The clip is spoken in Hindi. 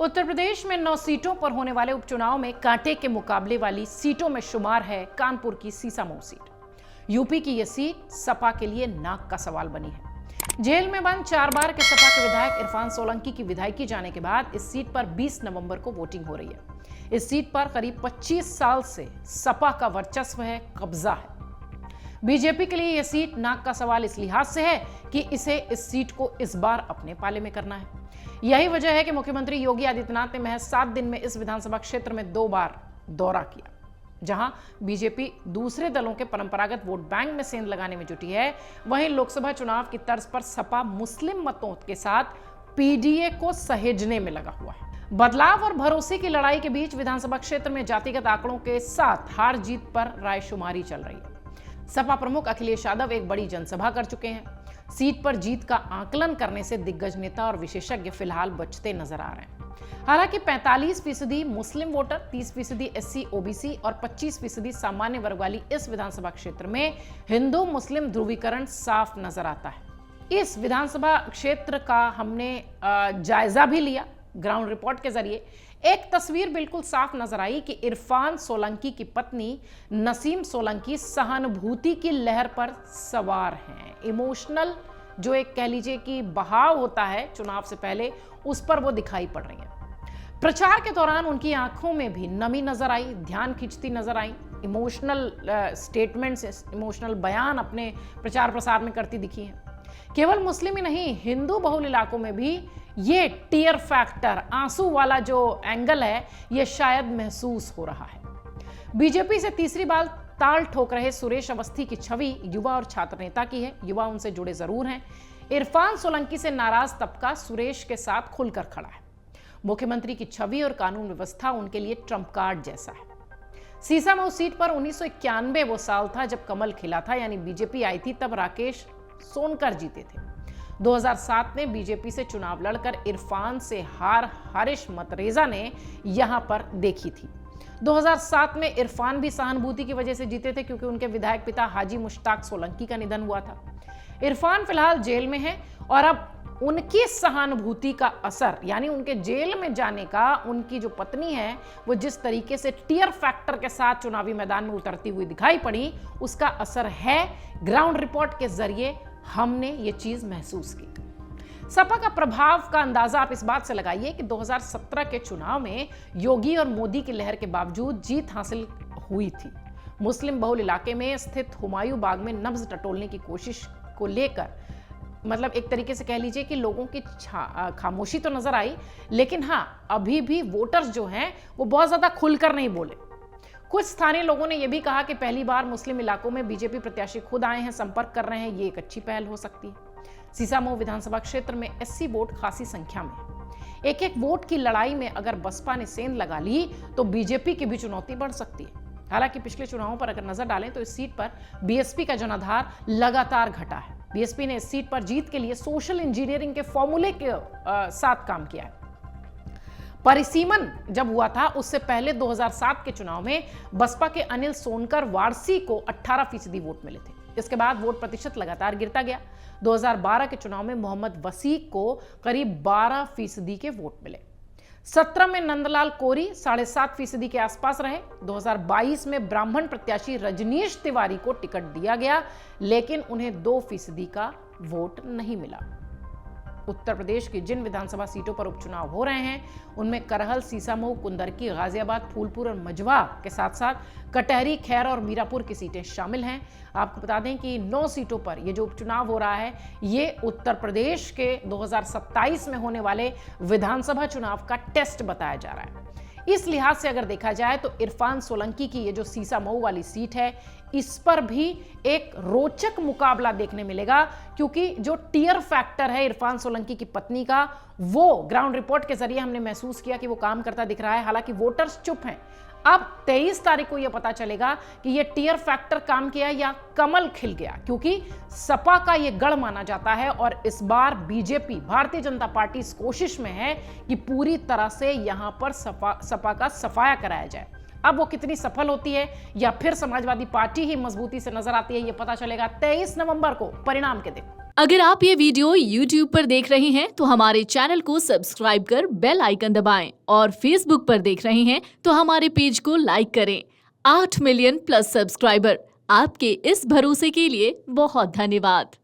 उत्तर प्रदेश में 9 सीटों पर होने वाले उपचुनाव में कांटे के मुकाबले वाली सीटों में शुमार है कानपुर की सीसामऊ सीट। यूपी की यह सीट सपा के लिए नाक का सवाल बनी है। जेल में बंद 4 बार के सपा के विधायक इरफान सोलंकी की विधायकी जाने के बाद इस सीट पर 20 नवंबर को वोटिंग हो रही है। इस सीट पर करीब 25 साल से सपा का वर्चस्व है, कब्जा है। बीजेपी के लिए यह सीट नाक का सवाल इस लिहाज से है कि इसे इस सीट को इस बार अपने पाले में करना है। यही वजह है कि मुख्यमंत्री योगी आदित्यनाथ ने महज 7 दिन में इस विधानसभा क्षेत्र में 2 बार दौरा किया। जहां बीजेपी दूसरे दलों के परंपरागत वोट बैंक में सेंध लगाने में जुटी है, वहीं लोकसभा चुनाव की तर्ज पर सपा मुस्लिम मतों के साथ पीडीए को सहेजने में लगा हुआ है। बदलाव और भरोसे की लड़ाई के बीच विधानसभा क्षेत्र में जातिगत आंकड़ों के साथ हार जीत पर रायशुमारी चल रही है। सपा प्रमुख अखिलेश यादव एक बड़ी जनसभा कर चुके हैं। सीट पर जीत का आकलन करने से दिग्गज नेता और विशेषज्ञ फिलहाल बचते नजर आ रहे हैं। हालांकि 45% मुस्लिम वोटर, 30% एससी ओबीसी और 25% सामान्य वर्ग वाली इस विधानसभा क्षेत्र में हिंदू मुस्लिम ध्रुवीकरण साफ नजर आता है। इस विधानसभा क्षेत्र का हमने जायजा भी लिया ग्राउंड रिपोर्ट के जरिए। एक तस्वीर बिल्कुल साफ नजर आई कि इरफान सोलंकी की पत्नी नसीम सोलंकी सहानुभूति की लहर पर सवार हैं। इमोशनल जो एक कह लीजिए कि बहाव होता है चुनाव से पहले, उस पर वो दिखाई पड़ रही हैं। प्रचार के दौरान उनकी आंखों में भी नमी नजर आई, ध्यान खींचती नजर आई। इमोशनल स्टेटमेंट्स, इमोशनल बयान अपने प्रचार प्रसार में करती दिखी हैं। केवल मुस्लिम ही नहीं, हिंदू बहुल इलाकों में भी ये टीयर फैक्टर, आंसू वाला जो एंगल है, ये शायद महसूस हो रहा है। बीजेपी से तीसरी बार ताल ठोक रहे सुरेश अवस्थी की छवि युवा और छात्र नेता की है। युवा उनसे जुड़े जरूर हैं। इरफान सोलंकी से नाराज तबका सुरेश के साथ खुलकर खड़ा है। मुख्यमंत्री की छवि और कानून व्यवस्था उनके लिए ट्रम्प कार्ड जैसा है। सीसामऊ सीट पर 1991 वो साल था जब कमल खिला था, यानी बीजेपी आई थी, तब राकेश सोनकर जीते थे। 2007 में बीजेपी से चुनाव लड़कर इरफान से हार हरीश मतरेजा ने यहां पर देखी थी। 2007 में इरफान भी सहानुभूति की वजह से जीते थे क्योंकि उनके विधायक पिता हाजी मुश्ताक सोलंकी का निधन हुआ था। इरफान फिलहाल जेल में है और अब उनकी सहानुभूति का असर, यानी उनके जेल में जाने का, उनकी जो पत्नी है वो जिस तरीके से टीयर फैक्टर के साथ चुनावी मैदान में उतरती हुई दिखाई पड़ी, उसका असर है। ग्राउंड रिपोर्ट के जरिए हमने ये चीज महसूस की। सपा का प्रभाव का अंदाजा आप इस बात से लगाइए कि 2017 के चुनाव में योगी और मोदी की लहर के बावजूद जीत हासिल हुई थी। मुस्लिम बहुल इलाके में स्थित हुमायूं बाग में नब्ज टटोलने की कोशिश को लेकर, मतलब एक तरीके से कह लीजिए कि लोगों की खामोशी तो नजर आई, लेकिन हाँ, अभी भी वोटर्स जो हैं वो बहुत ज्यादा खुलकर नहीं बोले। कुछ स्थानीय लोगों ने यह भी कहा कि पहली बार मुस्लिम इलाकों में बीजेपी प्रत्याशी खुद आए हैं, संपर्क कर रहे हैं, ये एक अच्छी पहल हो सकती है। सीसामऊ विधानसभा क्षेत्र में एससी वोट खासी संख्या में है। एक एक वोट की लड़ाई में अगर बसपा ने सेंध लगा ली तो बीजेपी की भी चुनौती बढ़ सकती है। हालांकि पिछले चुनावों पर अगर नजर डालें तो इस सीट पर बीएसपी का जनाधार लगातार घटा है। बीएसपी ने इस सीट पर जीत के लिए सोशल इंजीनियरिंग के फॉर्मूले के साथ काम किया है। परिसीमन जब हुआ था उससे पहले 2007 के चुनाव में बसपा के अनिल सोनकर वारसी को 18% वोट मिले थे। इसके बाद वोट प्रतिशत लगातार गिरता गया। 2012 के चुनाव में मोहम्मद वसीक को करीब 12% के वोट मिले। 17 में नंदलाल कोरी 7.5% के आसपास रहे। 2022 में ब्राह्मण प्रत्याशी रजनीश तिवारी को टिकट दिया गया, लेकिन उन्हें 2% का वोट नहीं मिला। उत्तर प्रदेश की जिन विधानसभा सीटों पर उपचुनाव हो रहे हैं उनमें करहल, सीसामऊ, कुंदरकी, गाजियाबाद, फूलपुर और मझवा के साथ साथ कटहरी, खैर और मीरापुर की सीटें शामिल हैं। आपको बता दें कि 9 सीटों पर ये जो उपचुनाव हो रहा है ये उत्तर प्रदेश के 2027 में होने वाले विधानसभा चुनाव का टेस्ट बताया जा रहा है। इस लिहाज से अगर देखा जाए तो इरफान सोलंकी की ये जो सीसामऊ वाली सीट है, इस पर भी एक रोचक मुकाबला देखने मिलेगा, क्योंकि जो टीयर फैक्टर है इरफान सोलंकी की पत्नी का, वो ग्राउंड रिपोर्ट के जरिए हमने महसूस किया कि वो काम करता दिख रहा है। हालांकि वोटर्स चुप हैं। अब 23 तारीख को यह पता चलेगा कि यह टीयर फैक्टर काम किया या कमल खिल गया, क्योंकि सपा का यह गढ़ माना जाता है और इस बार बीजेपी, भारतीय जनता पार्टी इस कोशिश में है कि पूरी तरह से यहां पर सपा का सफाया कराया जाए। अब वो कितनी सफल होती है या फिर समाजवादी पार्टी ही मजबूती से नजर आती है, यह पता चलेगा 23 नवंबर को परिणाम के दिन। अगर आप ये वीडियो YouTube पर देख रहे हैं तो हमारे चैनल को सब्सक्राइब कर बेल आइकन दबाएं और Facebook पर देख रहे हैं तो हमारे पेज को लाइक करें। 8 मिलियन प्लस सब्सक्राइबर, आपके इस भरोसे के लिए बहुत धन्यवाद।